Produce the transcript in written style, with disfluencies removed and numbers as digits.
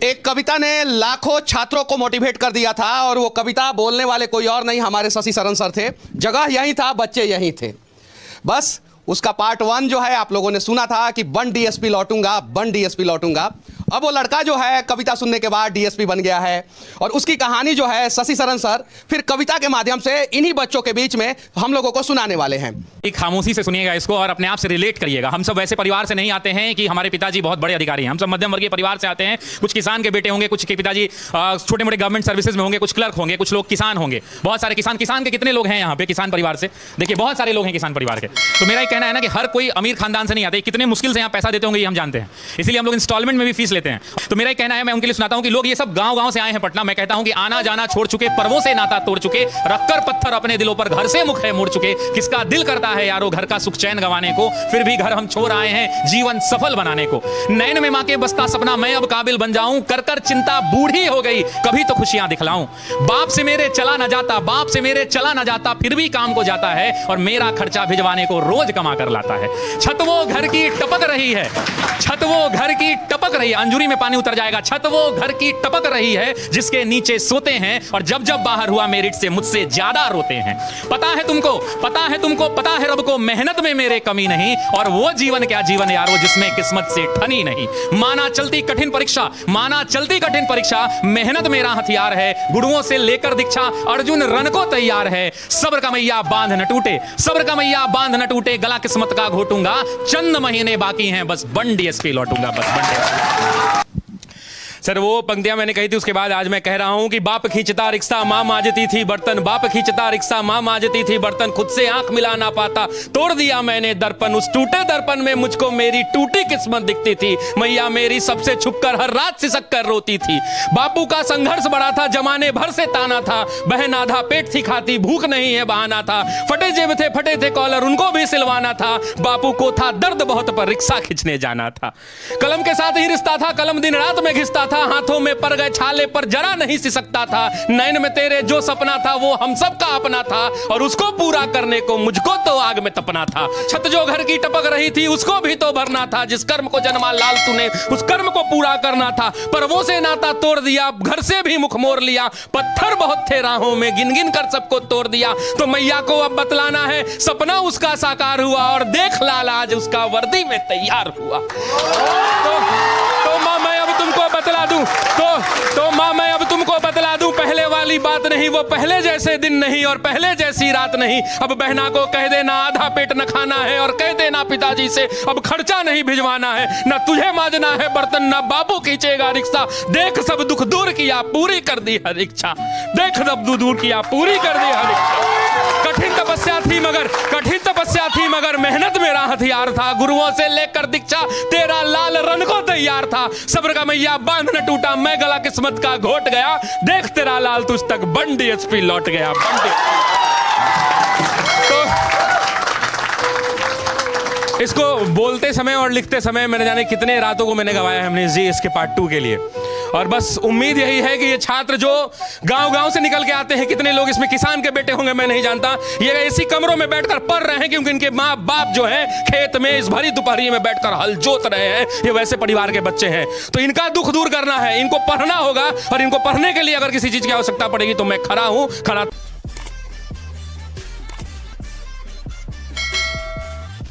एक कविता ने लाखों छात्रों को मोटिवेट कर दिया था और वो कविता बोलने वाले कोई और नहीं हमारे शशि शरण सर थे। जगह यहीं था, बच्चे यहीं थे। बस उसका पार्ट 1 जो है आप लोगों ने सुना था कि बन डीएसपी लौटूंगा, बन डीएसपी लौटूंगा। अब वो लड़का जो है कविता सुनने के बाद डीएसपी बन गया है और उसकी कहानी जो है शशि शरण सर फिर कविता के माध्यम से इन्हीं बच्चों के बीच में हम लोगों को सुनाने वाले हैं। एक खामोशी से सुनिएगा इसको और अपने आप से रिलेट करिएगा। हम सब वैसे परिवार से नहीं आते हैं कि हमारे पिताजी बहुत बड़े अधिकारी हैं। हम सब मध्यम वर्गीय परिवार से आते हैं। कुछ किसान के बेटे होंगे, कुछ के पिताजी छोटे मोटे गवर्नमेंट सर्विसेज में होंगे, कुछ क्लर्क होंगे, कुछ लोग किसान होंगे। बहुत सारे किसान के कितने लोग हैं यहाँ पे किसान परिवार से? देखिए बहुत सारे लोग हैं किसान परिवार के। तो मेरा ये कहना है ना कि हर कोई अमीर खानदान से नहीं आते। कितने मुश्किल से यहाँ पैसा देते होंगे ये हम जानते हैं, इसलिए हम लोग इंस्टॉलमेंट में भी फीस लेते हैं। तो मेरा कहना है, मैं उनके लिए सुनाता हूं कि लोग ये सब गांव-गांव से आए हैं पटना। मैं कहता हूं कि आना जाना छोड़ चुके, पर्वों से नाता तोड़ चुके, रखकर पत्थर अपने दिलों पर घर से मुख है मोड़ चुके। किसका दिल करता है यारो घर का सुख चैन गंवाने को, फिर भी घर हम छोड़ आए हैं जीवन सफल बनाने को। नैन में मां के बसता सपना मैं अब काबिल बन जाऊं, कर कर चिंता बूढ़ी हो गई कभी तो खुशियां दिखलाऊं। बाप से मेरे चला न जाता, बाप से मेरे चला न जाता, फिर भी काम को जाता है और मेरा खर्चा भिजवाने को रोज कमा कर लाता है। छत वो घर की टपक रही है, छत वो घर की टपक रही है, अंजुरी में पानी उतर जाएगा। छत वो घर की टपक रही है जिसके नीचे सोते हैं और जब जब बाहर हुआ मेरिट से मुझसे ज्यादा रोते हैं। पता है तुमको, पता है तुमको, पता है रब को मेहनत में मेरे कमी नहीं, और वो जीवन क्या जीवन यारो जिसमें किस्मत से ठनी नहीं। माना चलती कठिन परीक्षा, माना चलती कठिन परीक्षा, मेहनत मेरा हथियार है, गुरुओं से लेकर दीक्षा अर्जुन रण को तैयार है। सब्र का मैया बांध न टूटे, सब्र का मैया बांध न टूटे, गला किस्मत का घोटूंगा, चंद महीने बाकी हैं बस बन डीएसपी लौटूंगा, बस बन डीएसपी। सर वो पंक्तियां मैंने कही थी, उसके बाद आज मैं कह रहा हूं कि बाप खींचता रिक्शा मां मांजती थी बर्तन, बाप खींचता रिक्शा मां मांजती थी बर्तन, खुद से आंख मिला ना पाता तोड़ दिया मैंने दर्पण, उस टूटे दर्पण में मुझको मेरी टूटी किस्मत दिखती थी। मैया मेरी सबसे छुपकर हर रात सिसक कर रोती थी। बापू का संघर्ष बड़ा था, जमाने भर से ताना था, बहन आधा पेट थी खाती, भूख नहीं है बहाना था, फटे जेब थे फटे थे कॉलर उनको भी सिलवाना था। बापू को था दर्द बहुत पर रिक्शा खींचने जाना था। कलम के साथ ही रिश्ता था, कलम दिन रात में घिसता था, हाथों में पड़ गए छाले पर जरा नहीं सिसकता था। नैन में तेरे जो सपना था वो हम सब का अपना था और उसको पूरा करने को मुझको तो आग में तपना था। छत जो घर की टपक रही थी उसको भी तो भरना था, जिस कर्म को जन्मा लाल तूने उस कर्म को पूरा करना था। पर वो से नाता तोड़ दिया, घर से भी मुख मोड़ लिया, पत्थर बहुत थे राहों में गिन गिन कर सबको तोड़ दिया। तो मैया को अब बतलाना है सपना उसका साकार हुआ और देख लाल आज उसका वर्दी में तैयार हुआ। तो मां मैं अब तुमको बतला दूं, तो मां मैं अब तुमको बतला दूं, पहले वाली बात नहीं, वो पहले जैसे दिन नहीं और पहले जैसी रात नहीं। अब बहना को कह देना आधा पेट न खाना है और कह देना पिताजी से अब खर्चा नहीं भिजवाना है। न तुझे मांजना है बर्तन न बाबू खींचेगा रिक्शा, देख सब दुख दूर किया पूरी कर दी हर इच्छा, देख सब दुख दूर किया पूरी कर दी हर इच्छा। कठिन तपस्या थी मगर, कठिन तपस्या थी मगर मेहनत मेरा हथियार था, गुरुओं से लेकर दीक्षा तेरा लाल रण को तैयार था। सब्र का मैया बांध न टूटा, मैं गला किस्मत का घोट गया, देख तेरा लाल तुझ तक बन डीएसपी लौट गया। तो इसको बोलते समय और लिखते समय मैंने जाने कितने रातों को मैंने गवाया हमने जी इसके पार्ट 2 के लिए। और बस उम्मीद यही है कि ये छात्र जो गांव-गांव से निकल के आते हैं, कितने लोग इसमें किसान के बेटे होंगे मैं नहीं जानता, ये ऐसी कमरों में बैठकर पढ़ रहे हैं क्योंकि इनके माँ बाप जो है खेत में इस भरी दोपहरी में बैठकर हल जोत रहे हैं। ये वैसे परिवार के बच्चे हैं, तो इनका दुख दूर करना है, इनको पढ़ना होगा और इनको पढ़ने के लिए अगर किसी चीज की आवश्यकता पड़ेगी तो मैं खड़ा हूं, खड़ा